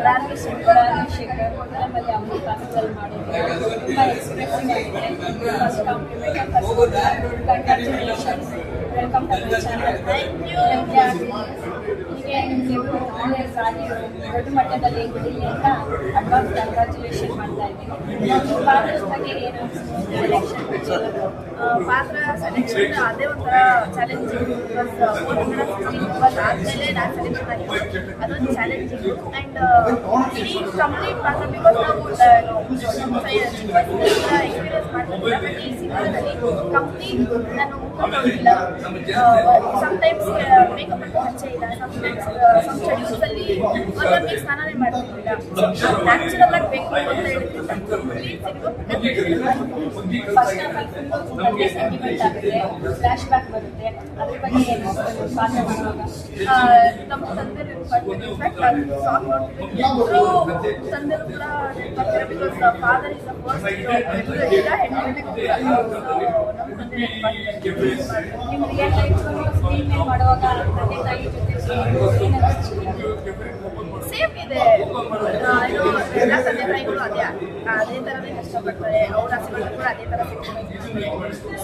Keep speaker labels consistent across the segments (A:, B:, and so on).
A: ರಾಜಶೇಖರ್ ನಮ್ಮಲ್ಲಿ ಅಮ್ಮ ಪಾತ್ರದಲ್ಲಿ ಮಾಡಿದ್ರು ತುಂಬ ಎಕ್ಸ್ಪ್ರೆಸಿವ್ ಆಗಿದೆ. First compliment first congratulations, welcome to my channel. ಹೀಗೆ ನಿಮಗೆ ಸಾಧಿ ದೊಡ್ಡ ಮಟ್ಟದಲ್ಲಿ ಬಿಡಲಿ ಅಂತ ಅಡ್ವಾನ್ಸ್ ಕಂಗ್ರ್ಯಾಚುಲೇಷನ್ ಮಾಡ್ತಾ ಇದ್ದೀನಿ. ನಮ್ಮ ಪಾತ್ರದ ಬಗ್ಗೆ ಏನು
B: ಪಾತ್ರ ಸೆಲೆಕ್ಷನ್ ಅದೇ ಒಂಥರ ಚಾಲೆಂಜಿಂಗ್. ಬಿಕಾಸ್ ಆದಮೇಲೆ ನಾನು ಸೆಲೆಕ್ಷನ್ ಆಗಿದ್ದು ಅದೊಂದು ಚಾಲೆಂಜಿಂಗ್ ಆ್ಯಂಡ್ ಇಡೀ ಕಂಪ್ಲೀಟ್ ಪಾತ್ರ ಬಿಕಾಸ್ ನಾವು ಎಕ್ಸ್ಪೀರಿಯನ್ಸ್ ಮಾಡ್ತಿದ್ದಿಲ್ಲ. ಬಟ್ ಈ ಸಿನಿಮಾದಲ್ಲಿ ಕಂಪ್ಲೀಟ್ ನಾನು ಮುಖ ಸಮ್ಟೈಮ್ಸ್ ಮೇಕಪ್ ಅಂತ ಹಚ್ಚೆ ಇಲ್ಲ, ಸಮ್ ಸ್ಟಡೀಸಲ್ಲಿ ಒಂದೊಂದು ಸ್ನಾನನೇ ಮಾಡ್ತಿರ್ಲಿಲ್ಲ. ನ್ಯಾಚುರಲ್ ಆಗಿ ಬೇಕು ಅಂತ ಹೇಳಿದ್ರೆ
A: ಫಸ್ಟ್ ಬಗ್ಗೆ ಸೆಂಟಿಮೆಂಟ್ ಆಗುತ್ತೆ, ಫ್ಲಾಶ್ ಬ್ಯಾಕ್ ಬರುತ್ತೆ. ಅದ್ರ ಬಗ್ಗೆ ಏನು ಪಾತ್ರ ಮಾಡುವಾಗ
B: ನಮ್ಮ ತಂದೆ ಇನ್ಫ್ಯಾಕ್ಟ್ ಅದು ಸಾಂಗ್ ನೋಡ್ತಿದ್ರೆ ಎಲ್ಲರೂ ತಂದೆರು ಕೂಡ ನೆನಪಾಗ್ತಾರೆ. Because father is the first ಎಲ್ಲ ಹೆಣ್ಮಕ್ಳಿಗೂ ಕೂಡ ನಮ್ಮ ತಂದೆ ನೆನಪಾಗ್ತಾರೆ.
A: ನಿಮ್ಮ ರಿಯಲ್ ಲೈಫ್ ಸ್ಕ್ರೀನ್ ಮೇಲೆ ಮಾಡುವಾಗ ತಂದೆ ತಾಯಿ ಜೊತೆ
B: ಸೇಮ್ ಇದೆ. ಏನೋ ಎಲ್ಲ ತಂದೆ ತಾಯಿಗಳು ಅದೇ ಥರನೇ ಕಷ್ಟಪಡ್ತಾರೆ, ಅವ್ರ ಆಸೆಗಳು ಕೂಡ ಅದೇ ಥರ ಸಿಗ್ತಾರೆ.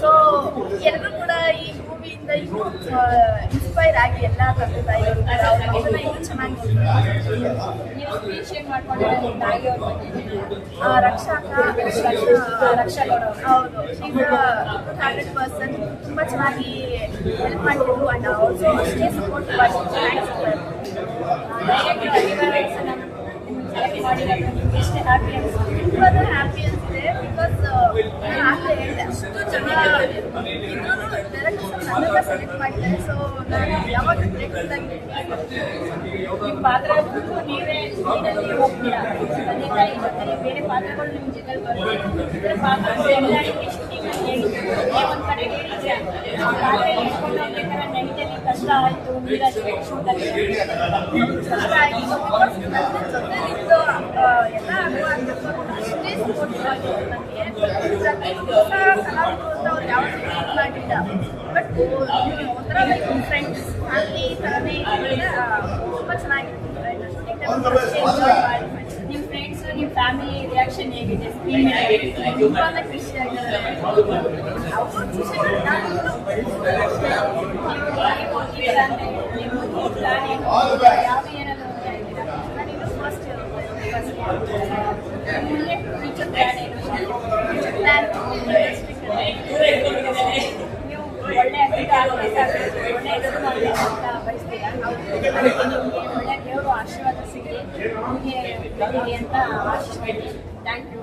B: ಸೊ ಎಲ್ಲರೂ ಕೂಡ ಈ ಮೂವಿಯಿಂದ ಇನ್ನೂ ಇನ್ಸ್ಪೈರ್ ಆಗಿ ಎಲ್ಲ ತಂದೆ ತಾಯಿಗಳು ಕೂಡ ಅವ್ರ ಮಕ್ಕಳನ್ನ ಇನ್ನೂ ಚೆನ್ನಾಗಿ
A: ನೀವು ಅಪ್ರಿಷಿಯೇಟ್ ಮಾಡ್ಕೊಂಡಿರೋ ನಿಮ್ಮ ತಾಯಿಯವ್ರ ಬಗ್ಗೆ
B: ರಕ್ಷಾ ಗೌಡ ಹೌದು, ಈಗ 100% ತುಂಬ ಚೆನ್ನಾಗಿ ಹೆಲ್ಪ್ ಮಾಡಿದ್ರು ಆ್ಯಂಡ್ ಆಲ್ಸೋ ಅಷ್ಟೇ ಸಪೋರ್ಟಿವ್ ಆಗಿ
A: ಎಷ್ಟು ಹ್ಯಾಪಿ ಅನಿಸ್ತು?
B: ತುಂಬಾ ಹ್ಯಾಪಿ ಅನಿಸಿದೆ. ಬಿಕಾಸ್ ನಾನು ಆಗಲೇ ಹೇಳಿದೆ ಅಷ್ಟು ಜನ ಇದ್ರೂ ಡೈರೆಕ್ಟರ್ಸ್ ನನ್ನೆಲ್ಲ ಸೆಲೆಕ್ಟ್ ಮಾಡಿದ್ದಾರೆ. ಸೊ ನಾನು ಯಾವಾಗ ಗ್ರೇಟ್ಫುಲ್ ಆಗಿ
A: ನಿಮ್ಮ ಪಾತ್ರ ನೀವೇ ನೀರಲ್ಲಿ ಹೋಗ್ತೀರಾ, ತಂದೆ ತಾಯಿ ಜೊತೆ ಬೇರೆ ಪಾತ್ರಗಳು ನಿಮ್ಮ ಜೊತೆ ಬರುತ್ತೆ. ಇದರ ಪಾತ್ರಗಳು ಎಲ್ಲರಿಗೆ ಶೂಟಿಂಗಲ್ಲಿ ಹೇಳಿದ್ರು, ಒಂದು ಕಡೆ ಹೇಳಿದ್ರೆ ಆ ಪಾತ್ರ ಹೇಳ್ಕೊಂಡು ಹೋಗ್ಬೇಕಾದ್ರೆ ನೈಟಲ್ಲಿ ಕಷ್ಟ ಆಯಿತು, ನೀರಲ್ಲಿ ಶೂಟಲ್ಲಿ
B: ಎಲ್ಲ ಅಷ್ಟೇ ಸಪೋರ್ಟಿವ್ ಆಗಿತ್ತು ನನಗೆ. ಪ್ರತಿಯೊಂದು ಕಲಾವಿದರು ಅಂತ ಅವ್ರು ಯಾವತ್ತೂ ಮಾಡಿಲ್ಲ. ಬಟ್ ಒಂಥರ ಲೈಕ್ ಫ್ರೆಂಡ್ಸ್ ಫ್ಯಾಮಿಲಿ ಥರನೇ ತುಂಬ ಚೆನ್ನಾಗಿತ್ತು.
A: ನಿಮ್ಮ ಫ್ರೆಂಡ್ಸ್ ನಿಮ್ಮ ಫ್ಯಾಮಿಲಿ ರಿಯಾಕ್ಷನ್ ಹೇಗಿದೆ ಸ್ಕ್ರೀನ್ ಮೇಲೆ?
B: ತುಂಬಾ ಖುಷಿಯಾಗಿದ್ದಾರೆ. ಅವರು ಖುಷಿ
A: ಪ್ಲಾನ್ ಏನು, ಯಾವ ಏನಾದರೂ ಹೋಗ್ತಾ ಇದ್ದೀರಾ?
B: ನಾನಿನ್ನು ಫಸ್ಟ್
A: ಮುಂದೆ ಫ್ಯೂಚರ್ ಪ್ಲಾನ್ ಏನು? ನೀವು ಒಳ್ಳೆ ಅಧಿಕ ಆಗಬೇಕಾದ್ರೆ ಒಳ್ಳೆ ಹೆಸರು ಮಾಡಬೇಕು ಅಂತ ಬಯಸ್ತೀರಾ? ಅದಕ್ಕೆ ನಿಮಗೆ ಒಳ್ಳೆ ದೇವರು ಆಶೀರ್ವಾದ ಸಿಗಲಿ, ನಿಮಗೆ ಬೆಳೀಲಿ ಅಂತ ಆಶಿಸ್ತೀನಿ. Thank you.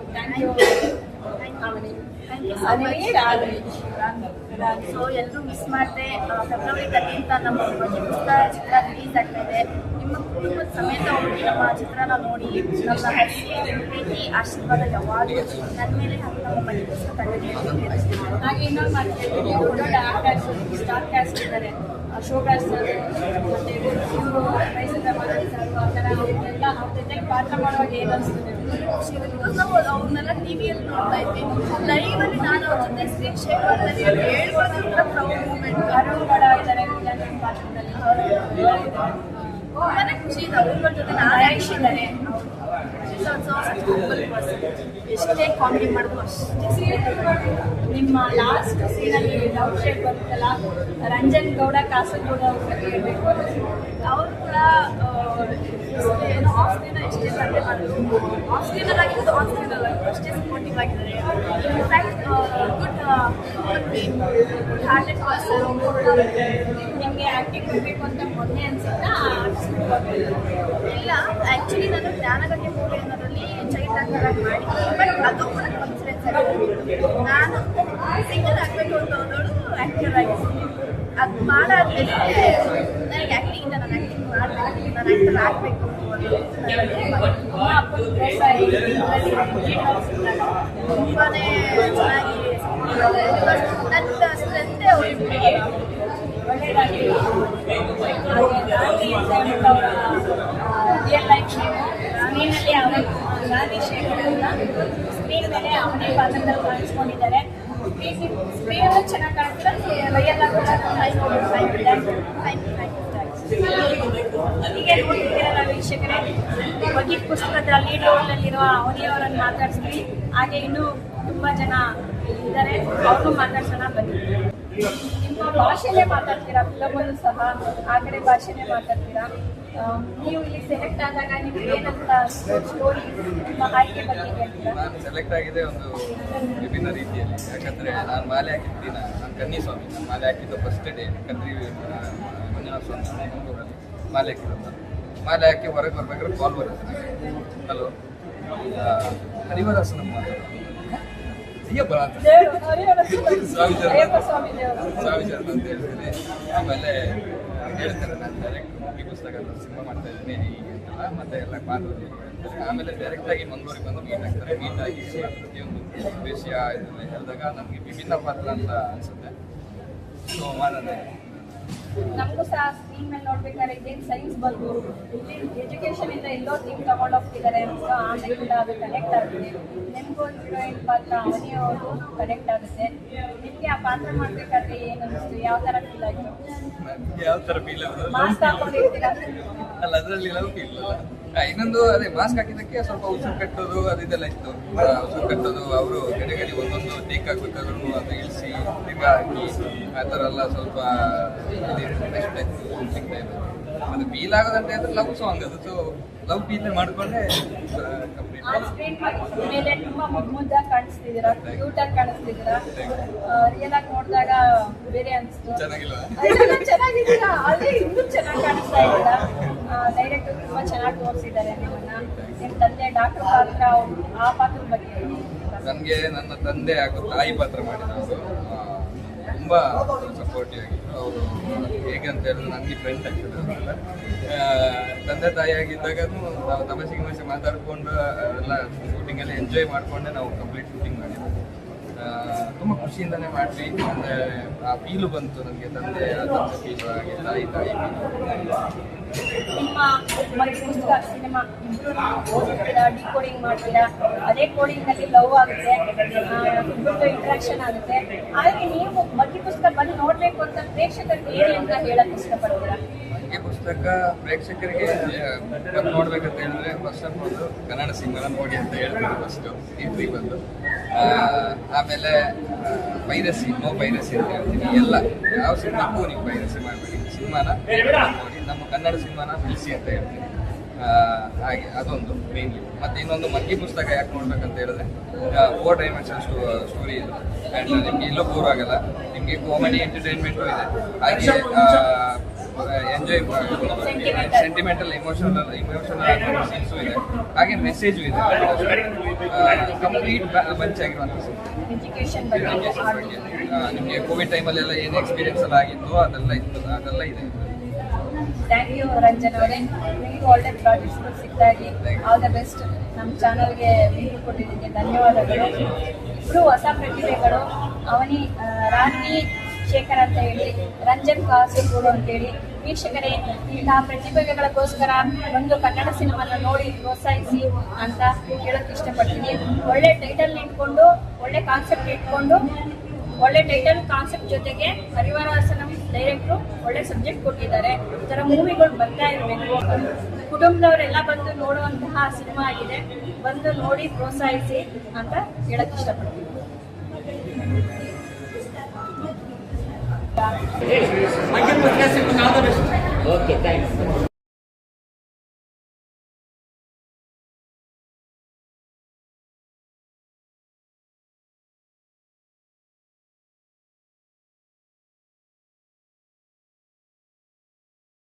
B: ಸೊ ಎಲ್ಲರೂ ಮಿಸ್ ಮಾಡಿದೆ. ಫೆಬ್ರವರಿ 13 ನಮ್ಮ ಬಗ್ಗೆ ಪುಸ್ತಕ ಚಿತ್ರ ರಿಲೀಸ್ ಆಗ್ತಾ ಇದೆ. ನಿಮ್ಮ ಕುಟುಂಬದ ಸಮೇತ ಹೋಗಿ ನಮ್ಮ ಚಿತ್ರನ ನೋಡಿ ನಮ್ಮ ಹಸಿ ಪ್ರೀತಿ ಆಶೀರ್ವಾದ ಯಾವಾಗಲೂ ನನ್ನ ಮೇಲೆ ಹಾಗೂ ನಮ್ಮ ಮನೆ ಪುಸ್ತಕ ತಂಡ.
A: ಹಾಗೆ ಇನ್ನೊಂದು ಮಾಡ್ತೀವಿ, ದೊಡ್ಡ ಆರ್ಟಿಸ್ಟ್ ಸ್ಟಾರ್ ಕ್ಯಾಸ್ಟ್ ಇದ್ದಾರೆ, ಶೋಭಾ ಸರ್ ಮತ್ತು ಇವರು ರೈಸದ ಮಗನ್ ಸರ್, ಆ ಥರ ಅವರೆಲ್ಲ ಅವ್ರ ಜೊತೆಗೆ ಪಾತ್ರ ಮಾಡುವಾಗ ಏನು ಅನಿಸ್ತದೆ?
B: ನಾವು ಅವ್ರನ್ನೆಲ್ಲ ಟಿವಿಯಲ್ಲಿ ನೋಡ್ತಾ ಇದ್ವಿ. ಲೈವಲ್ಲಿ ನಾನು ಅವ್ರ ಜೊತೆ ಸ್ಕ್ರೀನ್ ಶೇರ್ ಮಾಡ್ತೀನಿ ಹೇಳ್ಕೊಳ್ಳೋದು ಪ್ರೌಡ್ ಮೂಮೆಂಟ್.
A: ಅರುಣ್ ಗೌಡ ಇದ್ದಾರೆ ವಿಲನ್ ಪಾತ್ರದಲ್ಲಿ,
B: ತುಂಬಾ ಖುಷಿ ಇದೆ. ಅವ್ರ ಜೊತೆ
A: ಆಯುಷ್ ಇದ್ದಾರೆ.
B: ಎಷ್ಟೇ ಕಾಮಿಡಿ ಮಾಡಿದ್ರು ಅಷ್ಟೇ.
A: ನಿಮ್ಮ ಲಾಸ್ಟ್ ಸೀನಲ್ಲಿ ಲವ್ ಶೇಪ್ ಬರುತ್ತಲ್ಲ, ರಂಜನ್ ಗೌಡ ಕಾಸರಗೋಡು ಅವ್ರ ಬಗ್ಗೆ ಹೇಳಬೇಕು.
B: ಅವರು ಕೂಡ ಏನೋ ಆಫ್ ಸ್ಕ್ರೀನ್ ಎಷ್ಟೇ ತಂದೆ ಮಾಡಿದ್ರು, ಆಫ್ ಸ್ಕ್ರೀನಲ್ಲಿ ಆಗಿದ್ದು ಆನ್ ಸ್ಕ್ರೀನಲ್ಲಿ ಆಗಿದ್ದು ಅಷ್ಟೇ ಸಪೋರ್ಟಿವ್ ಆಗಿದ್ದಾರೆ. In fact good hearted person.
A: ನಿಮಗೆ ಆ್ಯಕ್ಟಿಂಗ್ ಮಾಡಬೇಕು ಅಂತ ಮೊದಲೇ ಅನಿಸುತ್ತಾ?
B: ಇಲ್ಲ, ಆ್ಯಕ್ಚುಲಿ ನಾನು ಜ್ಞಾನಗಂಗೆ ಮೂವಿ ಅನ್ನೋದ್ರಲ್ಲಿ ಚೈಲ್ಡ್ ಆಕ್ಟರ್ ಆಗಿ ಮಾಡಿದ್ದೆ. ಬಟ್ ಅದು ಕೂಡ ಕಾನ್ಫಿಡೆನ್ಸ್ ಆಗಿದೆ. ನಾನು ಸಿಂಗಲ್ ಆಗಬೇಕು ಅಂತ ಹೋದೋಳು ಆ್ಯಕ್ಟರ್ ಆಗಿದ್ದೀನಿ. ಅದು ಮಾಡಾದ್ಮೇಲೆ ನನಗೆ ಆ್ಯಕ್ಟಿಂಗ್ ಇಲ್ಲ, ನಾನು ಆ್ಯಕ್ಟಿಂಗ್ ಮಾಡಬೇಕು, ನಾನು ಆ್ಯಕ್ಟರ್ ಆಗಬೇಕು ತುಂಬಾ ಚೆನ್ನಾಗಿ ನನ್ನ ಸ್ಟ್ರೆಂತೆ ಹೋಗಿದ್ದೆ.
A: ಒಳ್ಳೆಯದಾಗಿ ರಿಯಲ್ ಲೈಫ್ ಸ್ಕ್ರೀನಲ್ಲಿ ಅವನೇ ಗಾಂಧಿ ಶೇಖರ್ ಅಂತ ಸ್ಕ್ರೀನ್ ಮೇಲೆ ಅವನೇ ಪಾತ್ರದಲ್ಲಿ ಕಾಣಿಸ್ಕೊಂಡಿದ್ದಾರೆ. ಸ್ಕ್ರೀನಲ್ಲೂ ಚೆನ್ನಾಗಿ ಕಾಣಿಸ್ತಾರೆ, ರಿಯಲ್ ಆಗಿ ಕೂಡ ಹೀಗೆ ನೋಡ್ತಿದ್ದೀರಲ್ಲ ವೀಕ್ಷಕರೇ, ಬಗ್ಗೆ ಪುಸ್ತಕದ ಲೀಡ್ ರೋಲ್ನಲ್ಲಿರುವ ಅವನಿಯವರನ್ನು ಮಾತಾಡಿಸ್ತೀವಿ. ಹಾಗೆ ಇನ್ನೂ ತುಂಬಾ ಜನ ಇದ್ದಾರೆ, ಅವ್ರನ್ನೂ ಮಾತಾಡ್ಸೋಣ ಬನ್ನಿ. ನಿಮ್ಮ ಭಾಷೆನೇ ಮಾತಾಡ್ತೀರಾ, ಫಿಲಮಲ್ಲೂ ಸಹ ಆ ಕಡೆ ಭಾಷೆನೇ ಮಾತಾಡ್ತೀರಾ. ನೀವು ಇಲ್ಲಿ ಸೆಲೆಕ್ಟ್ ಆದಾಗ ನಿಮ್ಗೆ ಏನಂತ ಸ್ಟೋರಿ, ನಿಮ್ಮ ಆಯ್ಕೆ ಬಗ್ಗೆ ಹೇಳ್ತೀರಾ?
C: ನಾನು ಸೆಲೆಕ್ಟ್ ಆಗಿದೆ ಒಂದು ವಿಭಿನ್ನ ರೀತಿಯಲ್ಲಿ. ಯಾಕಂದರೆ ನಾನು ಮಾಲೆ ಹಾಕಿದ್ದ ನಾನು ಕನ್ನಿಸ್ವಾಮಿ, ನಾನು ಮಾಲೆ ಹಾಕಿದ್ದು ಫಸ್ಟ್ ಡೇ ಕದ್ರಿ ಮಂಜುನಾಥ ಸ್ವಾಮಿ ಮಂಗಳೂರಲ್ಲಿ ಮಾಲೆ ಹಾಕಿದ್ದು. ಮಾಲೆ ಹಾಕಿ ಹೊರಗೆ ಬರ್ಬೇಕಾದ್ರೆ ಕಾಲ್ ಬರುತ್ತೆ. ಹಲೋ, ಹರಿವದಾಸನ ಅಯ್ಯಪ್ಪ ಅಂತ ಸ್ವಾಮಿ ಶರಣ ಅಂತ ಹೇಳ್ತೀನಿ. ಆಮೇಲೆ ಹೇಳ್ತಾರೆ ನಾನು ಡೈರೆಕ್ಟ್ ಈ ಪುಸ್ತಕ ಸಿನಿಮಾ ಮಾಡ್ತಾ ಇದ್ದೀನಿ ಹೀಗೆ ಅಂತೆಲ್ಲ, ಮತ್ತೆ ಎಲ್ಲ ಮಾತಾಡಿ ಹೇಳ್ತಾರೆ. ಆಮೇಲೆ ಡೈರೆಕ್ಟಾಗಿ ಮಂಗಳೂರಿಗೆ ಬಂದು ಮೀಟ್ ಆಗ್ತಾರೆ. ಮೀಟ್ ಆಗಿ ಪ್ರತಿಯೊಂದು ವಿಷಯ ಇದನ್ನ ಹೇಳಿದಾಗ ನಮಗೆ ವಿಭಿನ್ನ ಪಾತ್ರ ಅಂತ ಅನಿಸುತ್ತೆ. ಸೊ ಮಾಡೋಣ.
A: ನಮಗೂ ಸಹ ಸ್ಕ್ರೀನ್ ಮೇಲೆ ನೋಡ್ಬೇಕಾದ್ರೆ ಇದೇನು ಸೈನ್ಸ್ ಬಂದು ಎಜುಕೇಶನ್ ಇಂದ ಎಲ್ಲೋ ಥೀಮ್ ತಗೊಂಡು ಹೋಗ್ತಿದ್ದಾರೆ ಅಂತ ಆಮೇಲೆ ಅದು ಕನೆಕ್ಟ್ ಆಗುತ್ತೆ. ನಿಮಗೂ ಹೀರೋಯಿನ್ ಪಾತ್ರ ಅವನಿಯವರು ಕನೆಕ್ಟ್ ಆಗುತ್ತೆ. ನಿಮಗೆ ಆ ಪಾತ್ರ ಮಾಡ್ಬೇಕಾದ್ರೆ ಏನು ಅನಿಸ್ತು, ಯಾವ ಥರ ಫೀಲ್ ಆಯಿತು?
C: ಯಾವ ಥರ ಫೀಲ್ ಆಗೋದು?
A: ಮಾಸ್ಕ್ ಹಾಕೊಂಡಿರ್ತೀರಾ
C: ಅಲ್ಲ, ಅದರಲ್ಲಿ ಎಲ್ಲ ಫೀಲ್ ಇಲ್ಲ. ಇನ್ನೊಂದು ಅದೇ ಮಾಸ್ಕ್ ಹಾಕಿದ್ದಕ್ಕೆ ಸ್ವಲ್ಪ ಉಸಿರು ಕಟ್ಟೋದು ಅದೆಲ್ಲ ಇತ್ತು. ಉಸಿರು ಕಟ್ಟೋದು ಅವರು ಗಡಿ ಒಂದೊಂದು ಟೇಕ್ ಹಾಕ್ಬೇಕಾದ್ರೂ ಅದು ಇಳಿಸಿ ತಿರ್ಗಾ ಹಾಕಿ ಆ ಥರ ಎಲ್ಲ ಸ್ವಲ್ಪ ನೆಕ್ಸ್ಟ್ ಸಿಗ್ತಾ ಇದೆ. ಅದು ಫೀಲ್ ಆಗೋದಂತ ಹೇಳಿದ್ರೆ ಲವ್ ಸಾಂಗ್ ಅದು. ಸೊ ಲವ್ ಫೀಲ್ ಮಾಡಿಕೊಂಡೆ ಕಂಪ್ಲೀಟ್.
A: ಆನ್ ಸ್ಕ್ರೀನ್ ಮೇಲೆ ತುಂಬಾ ಮುದ್ದಾಗಿ ಕಾಣಿಸ್ತಿದ್ದೀರಾ, ಕ್ಯೂಟಾಗಿ ಕಾಣಿಸ್ತಿದ್ದೀರಾ. ರಿಯಲ್ ಆಗಿ ನೋಡಿದಾಗ ಬೇರೆ ಅನಿಸ್ತು.
C: ಚೆನ್ನಾಗಿಲ್ವಾ?
A: ಚೆನ್ನಾಗಿದ್ದೀರಾ, ಅದೇ ಇನ್ನೂ ಚೆನ್ನಾಗಿ ಕಾಣಿಸ್ತಾ ಇದ್ದೀರಾ. ಡೈರೆಕ್ಟ್ ತುಂಬಾ ಚೆನ್ನಾಗಿ ತೋರಿಸಿದ್ದಾರೆ ನಿಮ್ಮನ್ನ. ನಿಮ್ಮ ತಂದೆ ಡಾಕ್ಟರ್ ಪಾತ್ರ, ಆ ಪಾತ್ರದ ಬಗ್ಗೆ
C: ನನಗೆ ನನ್ನ ತಂದೆ ಹಾಗೂ ತಾಯಿ ಪಾತ್ರ ಮಾಡಿದವರು ತುಂಬ ಸಪೋರ್ಟಿವ್ ಆಗಿದ್ರು. ಅವರು ಹೇಗೆ ಅಂತ ಹೇಳಿದ್ರೆ ನನಗೆ ಫ್ರೆಂಡ್ ಆಗ್ತಿದ್ರು. ತಂದೆ ತಾಯಿ ಆಗಿದ್ದಾಗ ನಾವು ತಮಾಷೆ ಮಾತಾಡ್ಕೊಂಡು ಎಲ್ಲ ಶೂಟಿಂಗಲ್ಲಿ ಎಂಜಾಯ್ ಮಾಡಿಕೊಂಡೆ ನಾವು ಕಂಪ್ಲೀಟ್ ಶೂಟಿಂಗ್ ಮಾಡಿದ್ವಿ. ತುಂಬ ಖುಷಿಯಿಂದನೇ ಮಾಡಿದ್ವಿ. ಅಂದರೆ ಆ ಫೀಲು ಬಂತು ನನಗೆ, ತಂದೆ ಫೀಲು ಹಾಗೆ ತಾಯಿ
A: ನಿಮ್ಮ ಬಗ್ಗೆ ಪುಸ್ತಕ ಸಿನಿಮಾ ಇಬ್ಬರು ಓದ್ತೀರಾ, ಡಿಕೋಡಿಂಗ್ ಮಾಡ್ತೀರಾ. ಅದೇ ಕೋಡಿಂಗ್ನಲ್ಲಿ ಲವ್ ಆಗುತ್ತೆ, ಇಬ್ಬರದ್ದು ಇಂಟ್ರಾಕ್ಷನ್ ಆಗುತ್ತೆ. ಹಾಗೆ ನೀವು ಬಗ್ಗೆ ಪುಸ್ತಕ ಬಂದು ನೋಡಬೇಕು ಅಂತ ಪ್ರೇಕ್ಷಕರಿಗೆ ಏನು ಅಂತ ಹೇಳಕ್ ಇಷ್ಟಪಡ್ತೀರಾ?
C: ಈ ಪುಸ್ತಕ ಪ್ರೇಕ್ಷಕರಿಗೆ ಬಂದು ನೋಡ್ಬೇಕಂತ ಹೇಳಿದ್ರೆ ಫಸ್ಟ್ ಆಫ್ ಆಲ್ ಕನ್ನಡ ಸಿನಿಮಾನ ನೋಡಿ ಅಂತ ಹೇಳ್ತೀನಿ. ಫಸ್ಟು ಥಿಯೇಟ್ರಿಗೆ ಬಂದು, ಆಮೇಲೆ ಪೈರಸಿ ನೋ ಪೈರಸಿ ಅಂತ ಹೇಳ್ತೀನಿ. ಎಲ್ಲ ಯಾವ ಸಿನಿಮಾಕ್ಕೂ ನೀವು ಪೈರಸಿ ಮಾಡಬೇಡಿ, ಸಿನಿಮಾನ ನೋಡಿ, ನಮ್ಮ ಕನ್ನಡ ಸಿನಿಮಾನ ಬಿಡಿಸಿ ಅಂತ ಹೇಳ್ತೀನಿ. ಹಾಗೆ ಅದೊಂದು ಮೇನ್ಲಿ. ಮತ್ತು ಇನ್ನೊಂದು ಮಗ್ಗಿ ಪುಸ್ತಕ ಯಾಕೆ ನೋಡ್ಬೇಕಂತ ಹೇಳಿದ್ರೆ 4 ಡೈಮೆನ್ಷನ್ ಸ್ಟೋರಿ ಇದು. ಆ್ಯಂಡ್ ನಿಮಗೆ ಎಲ್ಲೂ ಬೋರ್ ಆಗಲ್ಲ. ನಿಮಗೆ ಕಾಮಿಡಿ ಎಂಟರ್ಟೈನ್ಮೆಂಟು ಇದೆ, ಹಾಗೆ ಎಂಜಾಯ್ ಸೆಂಟಿಮೆಂಟಲ್ ಇಮೋಷನಲ್ ಸೀನ್ಸು ಇದೆ, ಹಾಗೆ ಮೆಸೇಜು ಇದೆ. ಕಂಪ್ಲೀಟ್ ಬಂಚ್ ಆಗಿರುವಂಥ
A: ಎಜುಕೇಶನ್ ಬಗ್ಗೆ
C: ನಿಮಗೆ ಕೋವಿಡ್ ಟೈಮಲ್ಲೆಲ್ಲ ಏನು ಎಕ್ಸ್ಪೀರಿಯನ್ಸ್ ಎಲ್ಲ ಆಗಿತ್ತು ಅದೆಲ್ಲ ಇತ್ತು, ಅದೆಲ್ಲ ಇದೆ.
A: ಥ್ಯಾಂಕ್ ಯು ರಂಜನ್ ಅವರೇ, ನಿಮಗೂ ಒಳ್ಳೆ ಪ್ರಾಜೆಕ್ಟ್ಸ್ಗಳು ಸಿಗ್ತಾಗಿ ಆಲ್ ದ ಬೆಸ್ಟ್. ನಮ್ಮ ಚಾನಲ್ಗೆ ಭೇಟಿ ಕೊಟ್ಟಿದ್ದಕ್ಕೆ ಧನ್ಯವಾದಗಳು. ಇಬ್ಬರು ಹೊಸ ಪ್ರತಿಭೆಗಳು, ಅವನಿ ರಾಣಿ ಶೇಖರ್ ಅಂತ ಹೇಳಿ, ರಂಜನ್ ಕಾಸರಗೋಡು ಅಂತೇಳಿ. ವೀಕ್ಷಕರೇ, ಇಂತಹ ಪ್ರತಿಭೆಗಳಿಗೋಸ್ಕರ ಒಂದು ಕನ್ನಡ ಸಿನಿಮಾನ ನೋಡಿ ಪ್ರೋತ್ಸಾಹಿಸಿ ಅಂತ ಹೇಳೋಕ್ಕೆ ಇಷ್ಟಪಡ್ತೀನಿ. ಒಳ್ಳೆ ಟೈಟಲ್ ಇಟ್ಕೊಂಡು, ಒಳ್ಳೆ ಕಾನ್ಸೆಪ್ಟ್ ಇಟ್ಕೊಂಡು, ಒಳ್ಳೆ ಟೈಟಲ್ ಕಾನ್ಸೆಪ್ಟ್ ಜೊತೆಗೆ ಹರಿವರಾಸನಂ ಡೈರೆಕ್ಟ್ರು ಒಳ್ಳೆ ಸಬ್ಜೆಕ್ಟ್ ಕೊಟ್ಟಿದ್ದಾರೆ. ಈ ಥರ ಮೂವಿಗಳು ಬರ್ತಾ ಇರಬೇಕು. ಕುಟುಂಬದವರೆಲ್ಲ ಬಂದು ನೋಡುವಂತಹ ಸಿನಿಮಾ ಆಗಿದೆ. ಬಂದು ನೋಡಿ ಪ್ರೋತ್ಸಾಹಿಸಿ ಅಂತ ಹೇಳಕ್ ಇಷ್ಟಪಡ್ತೀನಿ.
D: Okay, thanks.